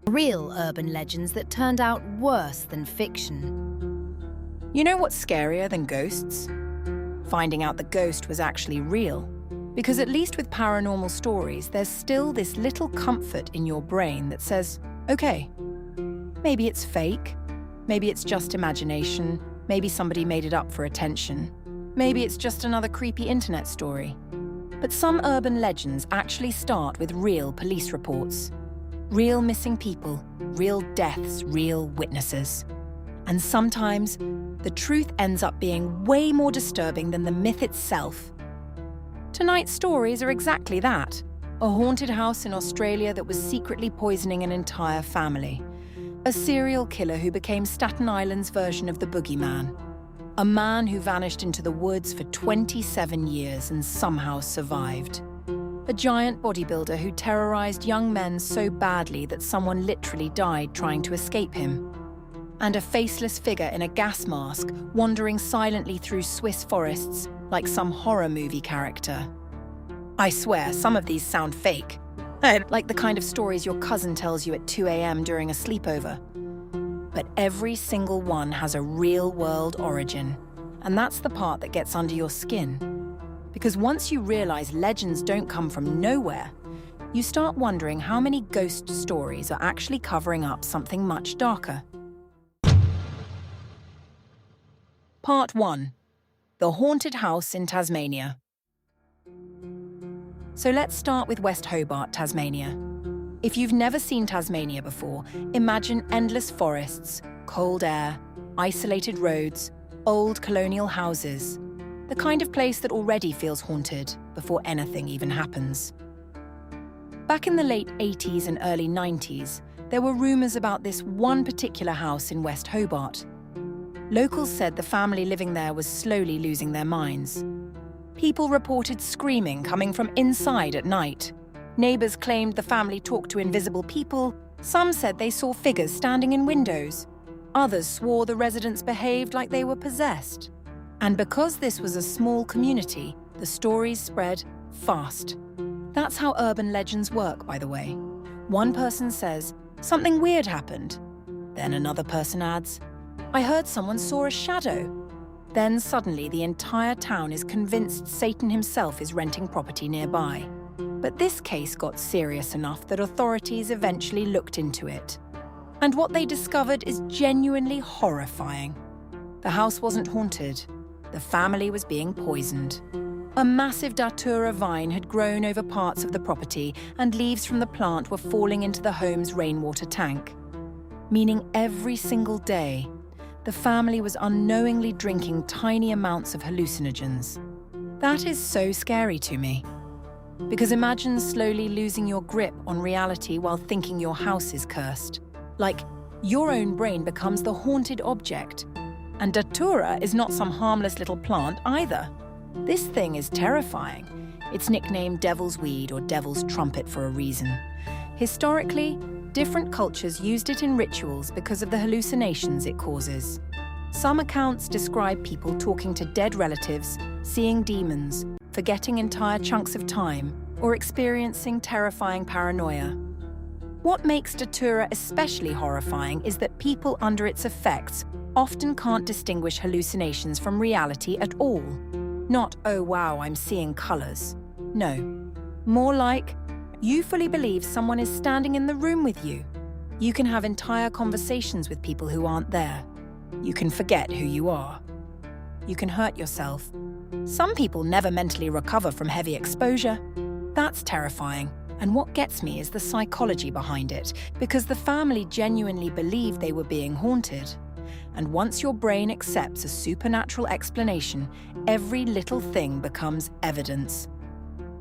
Real urban legends that turned out worse than fiction. You know what's scarier than ghosts? Finding out the ghost was actually real. Because at least with paranormal stories, there's still this little comfort in your brain that says, okay, maybe it's fake, maybe it's just imagination, maybe somebody made it up for attention, maybe it's just another creepy internet story. But some urban legends actually start with real police reports. Real missing people, real deaths, real witnesses. And sometimes, the truth ends up being way more disturbing than the myth itself. Tonight's stories are exactly that. A haunted house in Australia that was secretly poisoning an entire family. A serial killer who became Staten Island's version of the boogeyman. A man who vanished into the woods for 27 years and somehow survived. A giant bodybuilder who terrorized young men so badly that someone literally died trying to escape him. And a faceless figure in a gas mask wandering silently through Swiss forests like some horror movie character. I swear, some of these sound fake. Like the kind of stories your cousin tells you at 2 a.m. during a sleepover. But every single one has a real-world origin. And that's the part that gets under your skin. Because once you realize legends don't come from nowhere, you start wondering how many ghost stories are actually covering up something much darker. Part 1. The Haunted House in Tasmania. So let's start with West Hobart, Tasmania. If you've never seen Tasmania before, imagine endless forests, cold air, isolated roads, old colonial houses. The kind of place that already feels haunted before anything even happens. Back in the late 80s and early 90s, there were rumours about this one particular house in West Hobart. Locals said the family living there was slowly losing their minds. People reported screaming coming from inside at night. Neighbours claimed the family talked to invisible people. Some said they saw figures standing in windows. Others swore the residents behaved like they were possessed. And because this was a small community, the stories spread fast. That's how urban legends work, by the way. One person says, "Something weird happened." Then another person adds, "I heard someone saw a shadow." Then suddenly the entire town is convinced Satan himself is renting property nearby. But this case got serious enough that authorities eventually looked into it. And what they discovered is genuinely horrifying. The house wasn't haunted. The family was being poisoned. A massive datura vine had grown over parts of the property, and leaves from the plant were falling into the home's rainwater tank. Meaning every single day, the family was unknowingly drinking tiny amounts of hallucinogens. That is so scary to me. Because imagine slowly losing your grip on reality while thinking your house is cursed. Like, your own brain becomes the haunted object. And datura is not some harmless little plant either. This thing is terrifying. It's nicknamed devil's weed or devil's trumpet for a reason. Historically, different cultures used it in rituals because of the hallucinations it causes. Some accounts describe people talking to dead relatives, seeing demons, forgetting entire chunks of time, or experiencing terrifying paranoia. What makes datura especially horrifying is that people under its effects often can't distinguish hallucinations from reality at all. Not, "Oh wow, I'm seeing colours." No. More like, you fully believe someone is standing in the room with you. You can have entire conversations with people who aren't there. You can forget who you are. You can hurt yourself. Some people never mentally recover from heavy exposure. That's terrifying. And what gets me is the psychology behind it, because the family genuinely believed they were being haunted. And once your brain accepts a supernatural explanation, every little thing becomes evidence.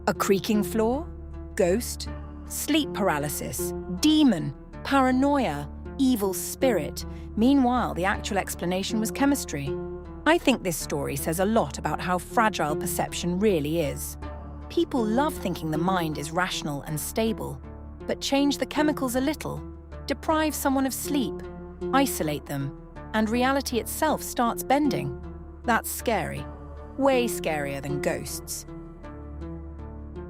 A creaking floor? Ghost? Sleep paralysis? Demon? Paranoia? Evil spirit? Meanwhile, the actual explanation was chemistry. I think this story says a lot about how fragile perception really is. People love thinking the mind is rational and stable, but change the chemicals a little, deprive someone of sleep, isolate them, and reality itself starts bending. That's scary. Way scarier than ghosts.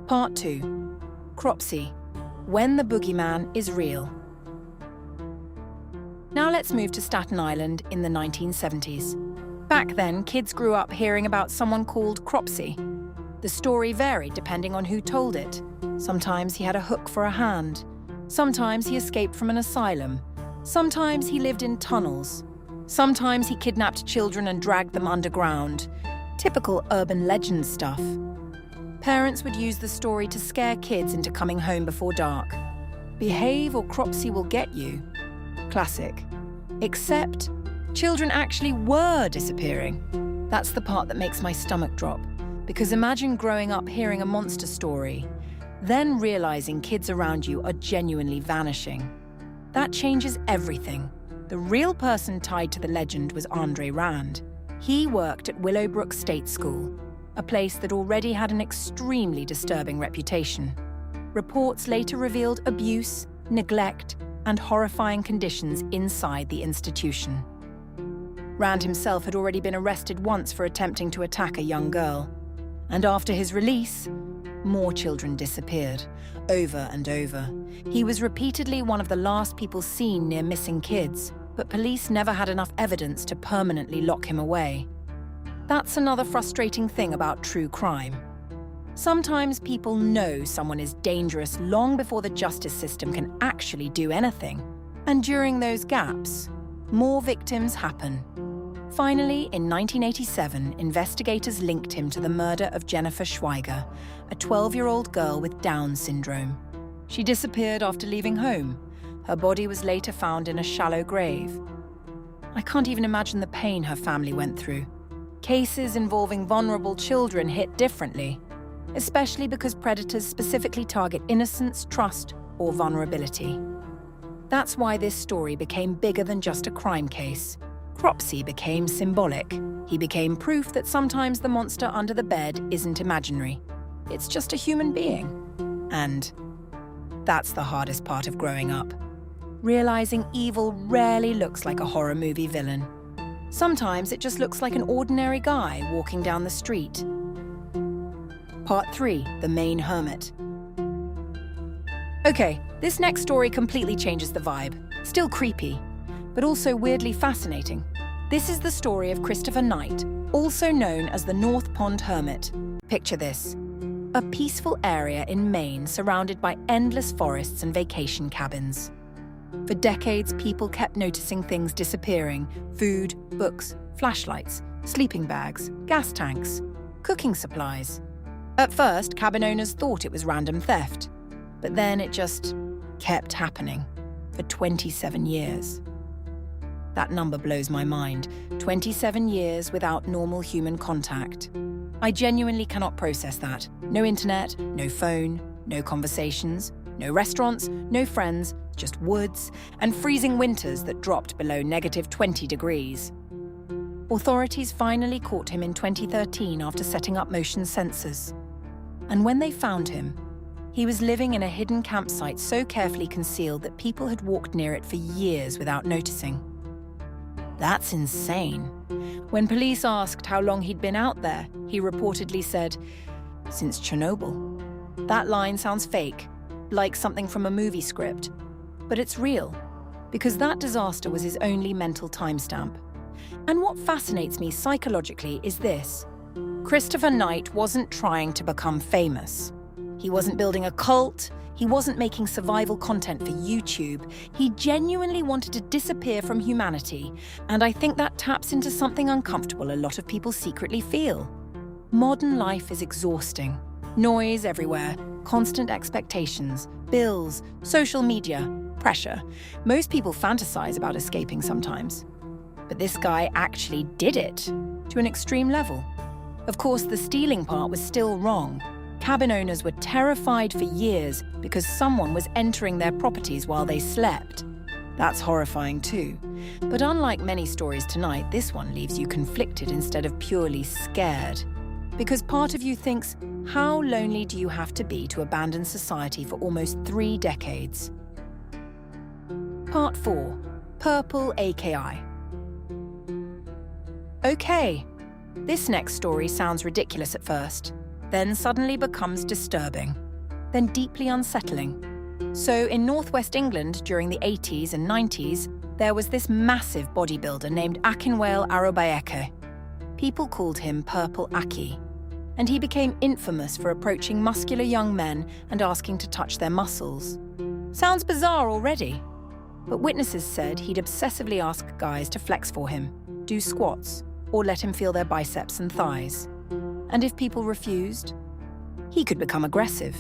Part 2. Cropsey. When the boogeyman is real. Now let's move to Staten Island in the 1970s. Back then, kids grew up hearing about someone called Cropsey. The story varied depending on who told it. Sometimes he had a hook for a hand. Sometimes he escaped from an asylum. Sometimes he lived in tunnels. Sometimes he kidnapped children and dragged them underground. Typical urban legend stuff. Parents would use the story to scare kids into coming home before dark. Behave or Cropsey will get you. Classic. Except, children actually were disappearing. That's the part that makes my stomach drop. Because imagine growing up hearing a monster story, then realizing kids around you are genuinely vanishing. That changes everything. The real person tied to the legend was Andre Rand. He worked at Willowbrook State School, a place that already had an extremely disturbing reputation. Reports later revealed abuse, neglect, and horrifying conditions inside the institution. Rand himself had already been arrested once for attempting to attack a young girl. And after his release, more children disappeared, over and over. He was repeatedly one of the last people seen near missing kids, but police never had enough evidence to permanently lock him away. That's another frustrating thing about true crime. Sometimes people know someone is dangerous long before the justice system can actually do anything. And during those gaps, more victims happen. Finally, in 1987, investigators linked him to the murder of Jennifer Schweiger, a 12-year-old girl with Down syndrome. She disappeared after leaving home. Her body was later found in a shallow grave. I can't even imagine the pain her family went through. Cases involving vulnerable children hit differently, especially because predators specifically target innocence, trust, or vulnerability. That's why this story became bigger than just a crime case. Cropsey became symbolic. He became proof that sometimes the monster under the bed isn't imaginary. It's just a human being. And that's the hardest part of growing up. Realizing evil rarely looks like a horror movie villain. Sometimes it just looks like an ordinary guy walking down the street. Part 3, The Main Hermit. Okay, this next story completely changes the vibe. Still creepy, but also weirdly fascinating. This is the story of Christopher Knight, also known as the North Pond Hermit. Picture this: a peaceful area in Maine surrounded by endless forests and vacation cabins. For decades, people kept noticing things disappearing: food, books, flashlights, sleeping bags, gas tanks, cooking supplies. At first, cabin owners thought it was random theft, but then it just kept happening for 27 years. That number blows my mind. 27 years without normal human contact. I genuinely cannot process that. No internet, no phone, no conversations, no restaurants, no friends, just woods and freezing winters that dropped below -20 degrees. Authorities finally caught him in 2013 after setting up motion sensors. And when they found him, he was living in a hidden campsite so carefully concealed that people had walked near it for years without noticing. That's insane. When police asked how long he'd been out there, he reportedly said, "Since Chernobyl." That line sounds fake, like something from a movie script. But it's real, because that disaster was his only mental timestamp. And what fascinates me psychologically is this: Christopher Knight wasn't trying to become famous. He wasn't building a cult. He wasn't making survival content for YouTube. He genuinely wanted to disappear from humanity, and I think that taps into something uncomfortable a lot of people secretly feel. Modern life is exhausting. Noise everywhere, constant expectations, bills, social media, pressure. Most people fantasize about escaping sometimes. But this guy actually did it, to an extreme level. Of course, the stealing part was still wrong. Cabin owners were terrified for years because someone was entering their properties while they slept. That's horrifying too. But unlike many stories tonight, this one leaves you conflicted instead of purely scared. Because part of you thinks, how lonely do you have to be to abandon society for almost 3 decades? Part 4. Purple AKI. Okay, this next story sounds ridiculous at first, then suddenly becomes disturbing, then deeply unsettling. So in northwest England during the 80s and 90s, there was this massive bodybuilder named Akinwale Arobayeke. People called him Purple Aki, and he became infamous for approaching muscular young men and asking to touch their muscles. Sounds bizarre already, but witnesses said he'd obsessively ask guys to flex for him, do squats, or let him feel their biceps and thighs. And if people refused, he could become aggressive.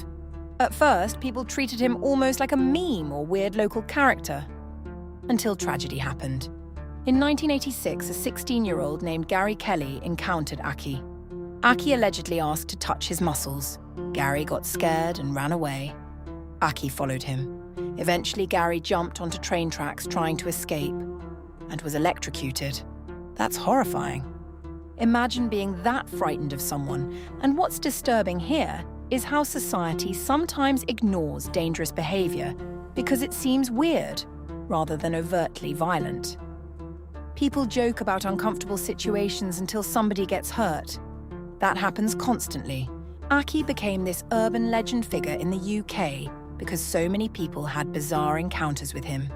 At first, people treated him almost like a meme or weird local character, until tragedy happened. In 1986, a 16-year-old named Gary Kelly encountered Aki. Aki allegedly asked to touch his muscles. Gary got scared and ran away. Aki followed him. Eventually, Gary jumped onto train tracks trying to escape and was electrocuted. That's horrifying. Imagine being that frightened of someone, and what's disturbing here is how society sometimes ignores dangerous behavior because it seems weird rather than overtly violent. People joke about uncomfortable situations until somebody gets hurt. That happens constantly. Aki became this urban legend figure in the UK because so many people had bizarre encounters with him.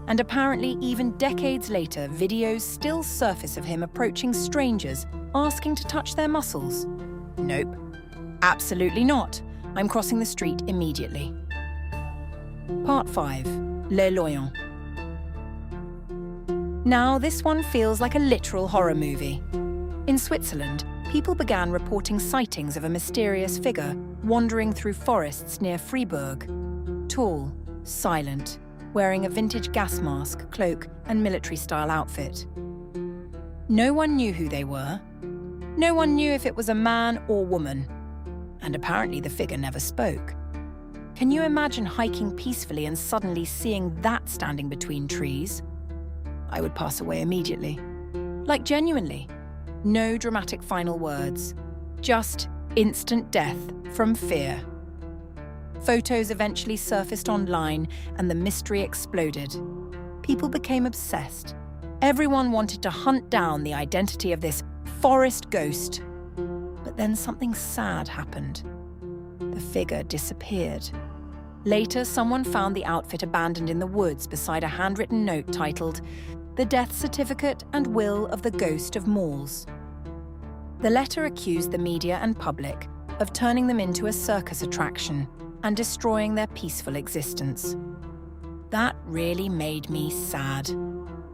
And apparently, even decades later, videos still surface of him approaching strangers, asking to touch their muscles. Nope. Absolutely not. I'm crossing the street immediately. Part 5. Les Loyons. Now, this one feels like a literal horror movie. In Switzerland, people began reporting sightings of a mysterious figure wandering through forests near Fribourg. Tall, silent, wearing a vintage gas mask, cloak, and military-style outfit. No one knew who they were. No one knew if it was a man or woman. And apparently the figure never spoke. Can you imagine hiking peacefully and suddenly seeing that standing between trees? I would pass away immediately. Like genuinely. No dramatic final words. Just instant death from fear. Photos eventually surfaced online and the mystery exploded. People became obsessed. Everyone wanted to hunt down the identity of this forest ghost. But then something sad happened. The figure disappeared. Later, someone found the outfit abandoned in the woods beside a handwritten note titled, "The Death Certificate and Will of the Ghost of Malls." The letter accused the media and public of turning them into a circus attraction and destroying their peaceful existence. That really made me sad,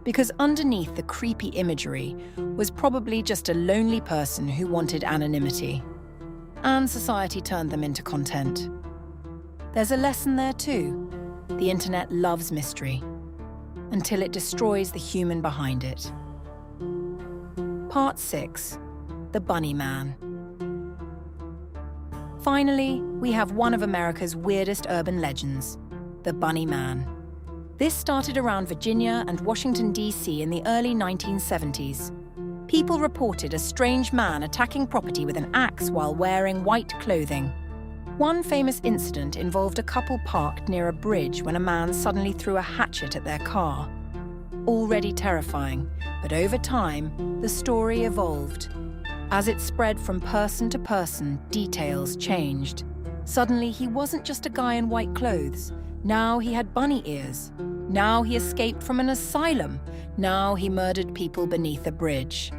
because underneath the creepy imagery was probably just a lonely person who wanted anonymity. And society turned them into content. There's a lesson there too. The internet loves mystery, until it destroys the human behind it. Part 6. The Bunny Man. Finally, we have one of America's weirdest urban legends, the Bunny Man. This started around Virginia and Washington, D.C. in the early 1970s. People reported a strange man attacking property with an axe while wearing white clothing. One famous incident involved a couple parked near a bridge when a man suddenly threw a hatchet at their car. Already terrifying, but over time, the story evolved. As it spread from person to person, details changed. Suddenly, he wasn't just a guy in white clothes. Now he had bunny ears. Now he escaped from an asylum. Now he murdered people beneath a bridge.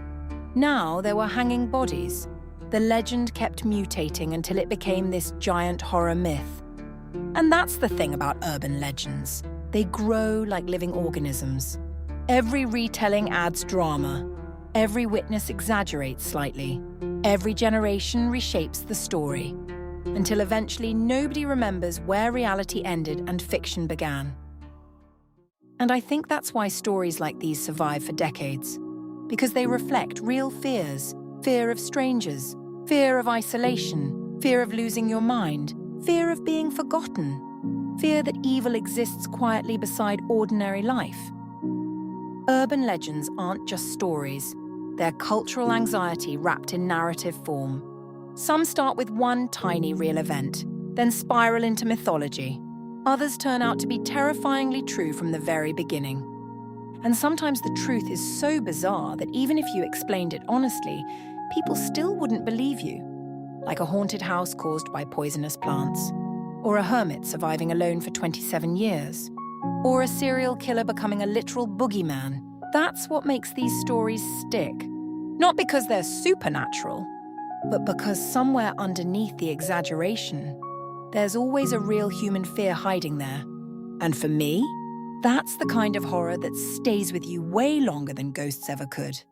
Now there were hanging bodies. The legend kept mutating until it became this giant horror myth. And that's the thing about urban legends. They grow like living organisms. Every retelling adds drama. Every witness exaggerates slightly. Every generation reshapes the story, until eventually nobody remembers where reality ended and fiction began. And I think that's why stories like these survive for decades, because they reflect real fears: fear of strangers, fear of isolation, fear of losing your mind, fear of being forgotten, fear that evil exists quietly beside ordinary life. Urban legends aren't just stories. They're cultural anxiety wrapped in narrative form. Some start with one tiny real event, then spiral into mythology. Others turn out to be terrifyingly true from the very beginning. And sometimes the truth is so bizarre that even if you explained it honestly, people still wouldn't believe you. Like a haunted house caused by poisonous plants, or a hermit surviving alone for 27 years, or a serial killer becoming a literal boogeyman. That's what makes these stories stick. Not because they're supernatural, but because somewhere underneath the exaggeration, there's always a real human fear hiding there. And for me, that's the kind of horror that stays with you way longer than ghosts ever could.